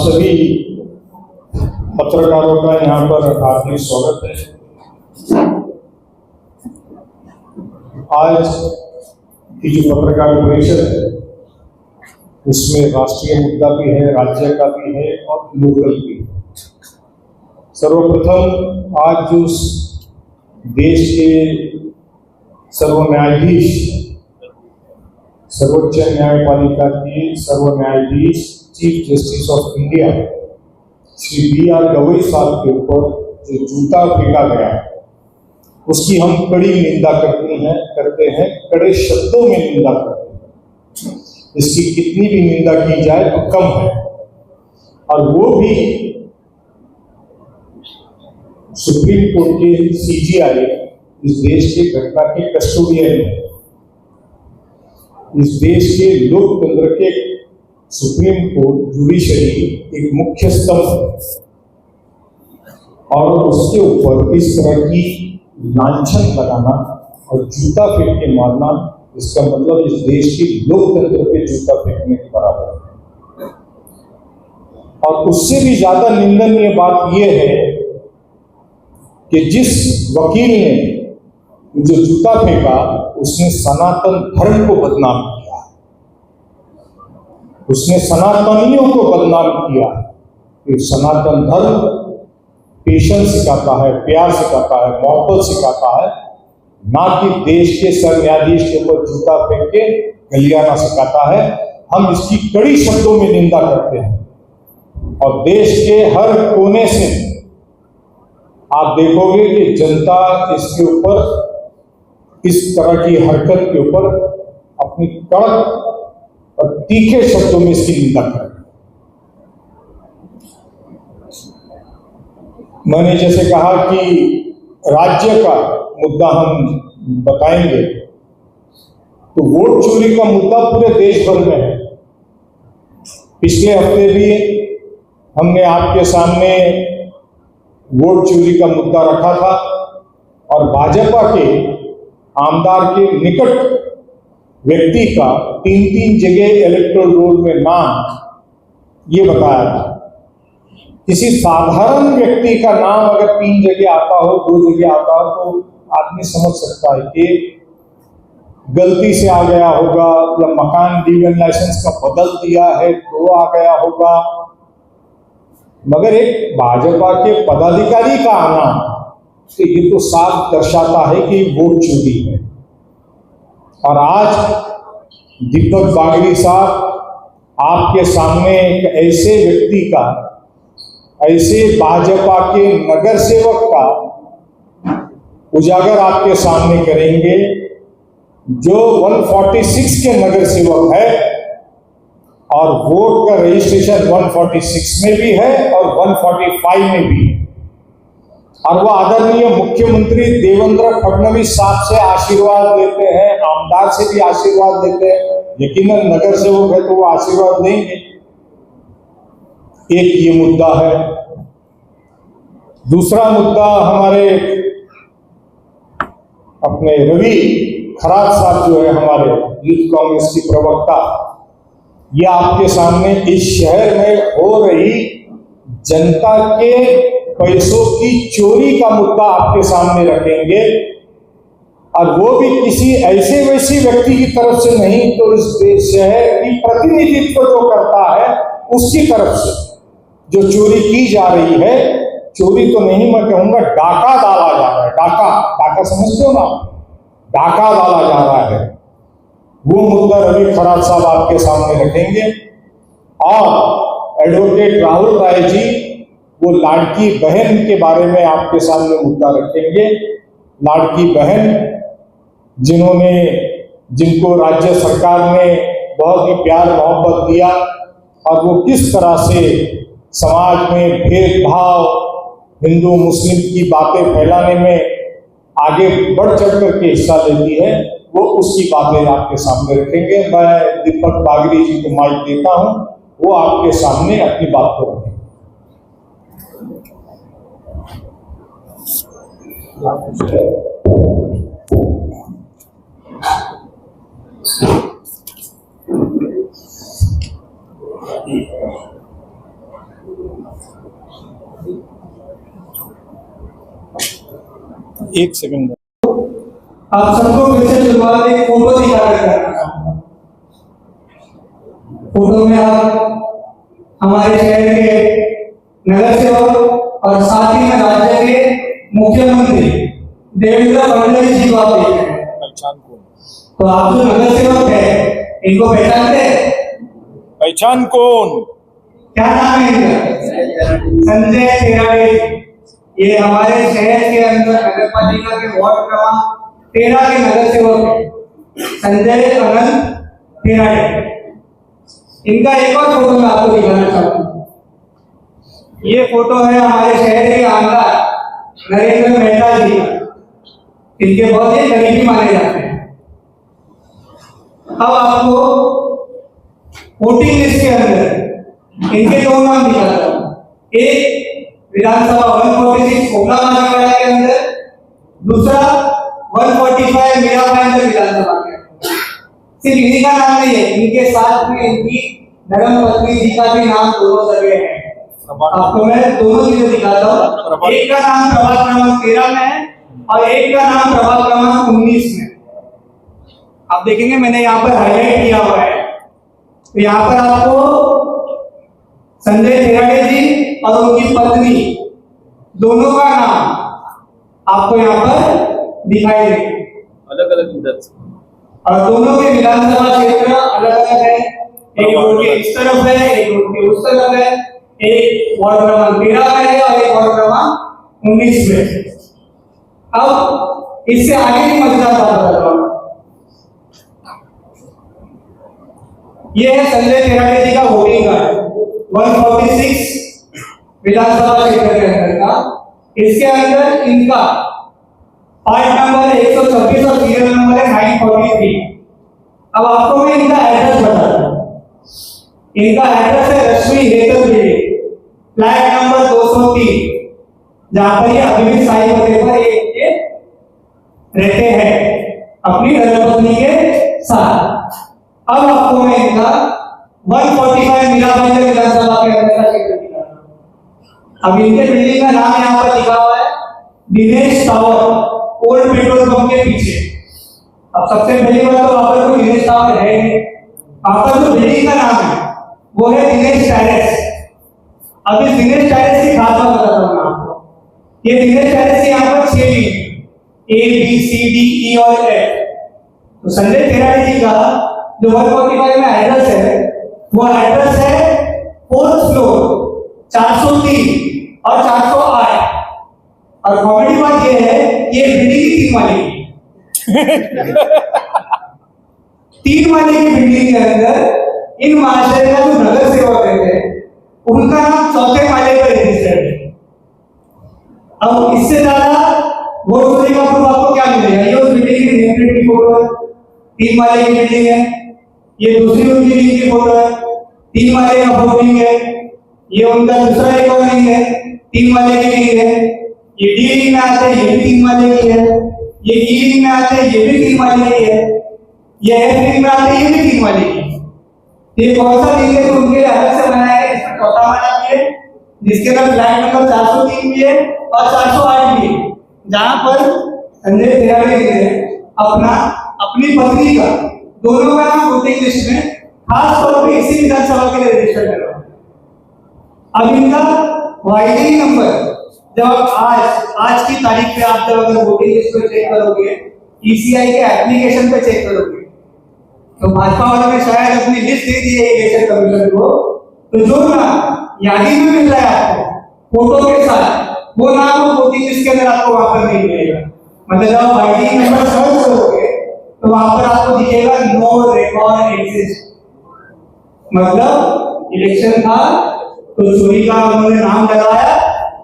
सभी पत्रकारों का यहाँ पर हार्दिक स्वागत है। आज की जो पत्रकार परिषद है उसमें राष्ट्रीय मुद्दा भी है, राज्य का भी है और लोकल भी है। सर्वप्रथम आज जो देश के सर्व न्यायाधीश, सर्वोच्च न्यायपालिका के सर्व न्यायाधीश chief justice of India Shri B.R. Gavai साहब के ऊपर जो जूता फेंका गया उसकी हम कड़ी निंदा करते हैं, कड़े शब्दों में निंदा करते हैं। इसकी कितनी भी निंदा की जाए तो कम है। और वो भी सुप्रीम कोर्ट के CJI, इस देश के घटना के कस्टोडियन है, इस देश के लोकतंत्र के सुप्रीम कोर्ट जुडिशरी एक मुख्य स्तंभ है। और उसके ऊपर इस तरह की लांछन लगाना और जूता फेंक के मारना, इसका मतलब इस देश के लोकतंत्र पे जूता फेंकने के बराबर है। और उससे भी ज्यादा निंदनीय बात यह है कि जिस वकील ने जो जूता फेंका उसने सनातन धर्म को बदनाम किया, उसने सनातनियों को बदनाम किया। कि सनातन धर्म पेशेंस सिखाता है, प्यार सिखाता है, मोहब्बत सिखाता है, ना कि देश के सर न्यायाधीश के ऊपर जूता फेंक के गलियाना सिखाता है। हम इसकी कड़ी शब्दों में निंदा करते हैं और देश के हर कोने से आप देखोगे कि जनता इसके ऊपर, इस तरह की हरकत के ऊपर अपनी कड़क और तीखे शब्दों में इसकी निंदा करें। मैंने जैसे कहा कि राज्य का मुद्दा हम बताएंगे, तो वोट चोरी का मुद्दा पूरे देश भर में है। पिछले हफ्ते भी हमने आपके सामने वोट चोरी का मुद्दा रखा था और भाजपा के आमदार के निकट व्यक्ति का 3 जगह इलेक्टोरल रोल में नाम ये बताया था। किसी साधारण व्यक्ति का नाम अगर 3 जगह आता हो, 2 जगह आता हो, तो आदमी समझ सकता है कि गलती से आ गया होगा या मकान ड्राइविंग लाइसेंस का बदल दिया है तो आ गया होगा। मगर एक भाजपा के पदाधिकारी का आना, तो ये तो साफ दर्शाता है कि वोट चोरी है। और आज दीपक बागड़ी साहब आपके सामने एक ऐसे व्यक्ति का, ऐसे भाजपा के नगर सेवक का उजागर आपके सामने करेंगे जो 146 के नगर सेवक है और वोट का रजिस्ट्रेशन 146 में भी है और 145 में भी है। और वो आदरणीय मुख्यमंत्री देवेंद्र फडणवीस साहब से आशीर्वाद लेते हैं, आमदार से भी आशीर्वाद लेते हैं। यकीनन नगर सेवक है तो वो आशीर्वाद देंगे। एक ये मुद्दा है। दूसरा मुद्दा हमारे अपने रवि खरात साहब जो है, हमारे यूथ कांग्रेस की प्रवक्ता, ये आपके सामने इस शहर में हो रही जनता के पैसों की चोरी का मुद्दा आपके सामने रखेंगे। और वो भी किसी ऐसे वैसे व्यक्ति की तरफ से नहीं, तो इस शहर की प्रतिनिधित्व जो करता है उसकी तरफ से जो चोरी की जा रही है। चोरी तो नहीं, मैं कहूंगा डाका डाला जा रहा है। डाका समझते हो ना, डाका डाला जा रहा है। वो मुद्दा रवि खरात साहब आपके सामने रखेंगे। और एडवोकेट राहुल राय जी वो लाड़की बहन के बारे में आपके सामने मुद्दा रखेंगे। लाड़की बहन जिनको राज्य सरकार ने बहुत ही प्यार मोहब्बत दिया और वो किस तरह से समाज में भेदभाव, हिंदू मुस्लिम की बातें फैलाने में आगे बढ़ चढ़ करके हिस्सा लेती है, वो उसकी बातें आपके सामने रखेंगे। मैं दीपक बागड़ी जी को माइक देता हूं, वो आपके सामने अपनी बात को रखेंगे। एक सेकंड, आप सबको फिर से शुरुआत में एक फोटो दिखाकर करना चाहूंगा। फोटो में आप हमारे शहर के नगर सेवक और साथ ही में राज्य के मुख्यमंत्री देवेंद्र फडणवीस जी को आप देख रहे हैं। पहचान कौन? तो आप जो नगर सेवक है इनको पहचानते हैं? पहचान कौन? क्या नाम है इनका? संजय तेराड़े। ये हमारे शहर के अंदर नगर पालिका के वार्ड क्रमांक 13 के नगर सेवक है, संजय अनंत तेराड़े। इनका एक और फोटो मैं आपको दिखाना चाहूंगा। ये फोटो है हमारे शहर के आमदार नरेंद्र मेहता जी का। इनके बहुत ही करीबी माने जाते हैं। अब आपको वोटिंग लिस्ट के अंदर इनके दो नाम दिखाता हूं। एक विधानसभा 146 ओखला माछीवाड़ा के अंदर, दूसरा 145 मीरा भाईंदर विधानसभा के अंदर। सिर्फ इन्हीं का नाम नहीं है, इनके साथ में इनकी धर्म पत्नी जी का भी नाम दोनों जगह है। आपको मैं दोनों चीजें दिखाता हूँ। एक का नाम प्रभाग क्रमांक 13 में है और एक का नाम प्रभाग क्रमांक 19 में। आप देखेंगे मैंने यहाँ पर हाईलाइट किया हुआ है। तो यहाँ पर आपको संजय तेराड़े जी और उनकी पत्नी दोनों का नाम आपको यहाँ पर दिखाई देगा। अलग अलग विधानसभा और दोनों के विधानसभा क्षेत्र अलग अलग है। एक रोड के इस तरफ है, एक रोड के उस तरफ है। एक वार्ड क्रमांक 13 में है और एक वार्ड क्रमांक 19 में है। अब इससे आगे की मजेदार बात बता रहा हूं। ये है संजय तेराड़े जी का वोटिंग कार्ड 146 विधानसभा क्षेत्र के अंदर का। इसके अंदर इनका पार्ट नंबर 126 और सीरियल नंबर है 943। अब आपको मैं इनका एड्रेस बताता हूं। इनका एड्रेस है रश्मि हेतल बिल्डिंग, फ्लैट नंबर 203, जहां पर ये अभी भी साई पते पर ये रहते हैं अपनी धर्मपत्नी के साथ। अब आपको मैं इनका 145 मीरा भाईंदर विधानसभा के अंदर का क्षेत्र दिखा रहा हूं। अब इनके बिल्डिंग का नाम यहाँ पर लिखा हुआ है Dinesh tower, old petrol pump के पीछे। अब सबसे पहली बात तो वहां पर कोई दिनेश टावर है नहीं। वहां पर जो बिल्डिंग का नाम है वो है दिनेश टेरेस। अब इस दिनेश टेरेस की खास बात बताता हूं मैं आपको। ये दिनेश टेरेस के यहाँ पर 6 wing A B C D E और F। तो संजय तेराड़े जी का जो 145 में एड्रेस है वो एड्रेस है 4th फ्लोर 403 और 408। और कॉमेडी बात ये है ये बिल्डिंग की 3 माले की 3 माले की बिल्डिंग के अंदर इन महाशय का जो नगर सेवक रहते हैं उनका नाम 4थे माले पर रजिस्टर्ड है। अब इससे ज्यादा वोट चोरी का प्रूफ आपको क्या मिलेगा? ये उस बिल्डिंग की नेम प्लेट की फोटो है, 3 माले की बिल्डिंग है। ये दूसरी उनकी विंग की फोटो है, 3 माले का विंग है। ये उनका दूसरा एक और विंग है, 3 माले की विंग है। ये डी विंग में आते हैं, ये भी 3 माले की है। ये ई विंग में आते हैं, ये भी 3 माले की है। ये एफ विंग में आते हैं, ये भी 3 माले की है। ये कौन सा विंग है जो उनके लिए अलग से बनाया गया? इसमें चौथा माला भी है जिसके अंदर फ्लैट नंबर 403 भी है और 408 भी है, जहां पर संजय तेराड़े जी ने अपनी पत्नी का दोनों का नाम वोटिंग लिस्ट में खास तौर पे इसी विधानसभा के लिए रजिस्टर करवाया। अब इनका वाईडी नंबर जब आज की तारीख पे आप जब अगर वोटिंग लिस्ट को चेक करोगे, ईसीआई के एप्लीकेशन पे चेक करोगे, तो भाजपा वालों ने शायद अपनी लिस्ट दे दी है इलेक्शन कमीशन को, तो जो नाम यादी में मिल रहा है आपको फोटो के साथ, वो नाम वो वोटिंग लिस्ट के अंदर आपको वहां पर नहीं मिलेगा। मतलब जब आईडी नंबर सर्च करोगे तो वहां पर आपको दिखेगा नो रिकॉर्ड एग्जिस्ट। मतलब इलेक्शन था तो चोरी का उन्होंने नाम लगाया,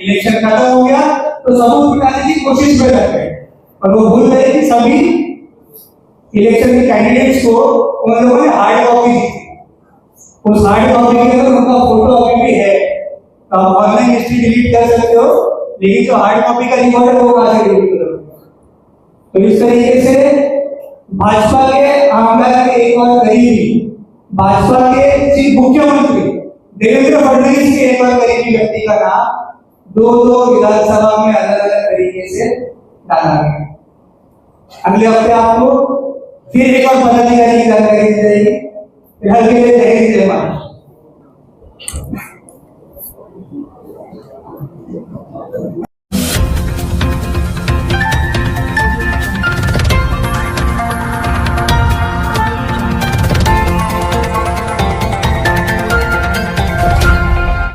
इलेक्शन खत्म हो गया तो सबूत मिटाने की कोशिश में लग गए और वो भूल गए कि सभी इलेक्शन के कैंडिडेट्स को उन लोगों ने हार्ड कॉपी दी थी। उस हार्ड कॉपी के अंदर उनका फोटो अभी भी है, तो आप ऑनलाइन हिस्ट्री डिलीट कर सकते हो, लेकिन जो हार्ड कॉपी का रिकॉर्ड है वो कहां से डिलीट करोगे? तो इस तरीके से भाजपा के आमदार के एक और करीबी, भाजपा के चीफ मुख्यमंत्री देवेंद्र फडणवीस के एक और करीबी व्यक्ति का नाम दो विधानसभा में अलग अलग तरीके से डालेंगे। अगले हफ्ते आपको फिर एक और पदाधिकारी की जानकारी दी जाएगी। फिलहाल के लिए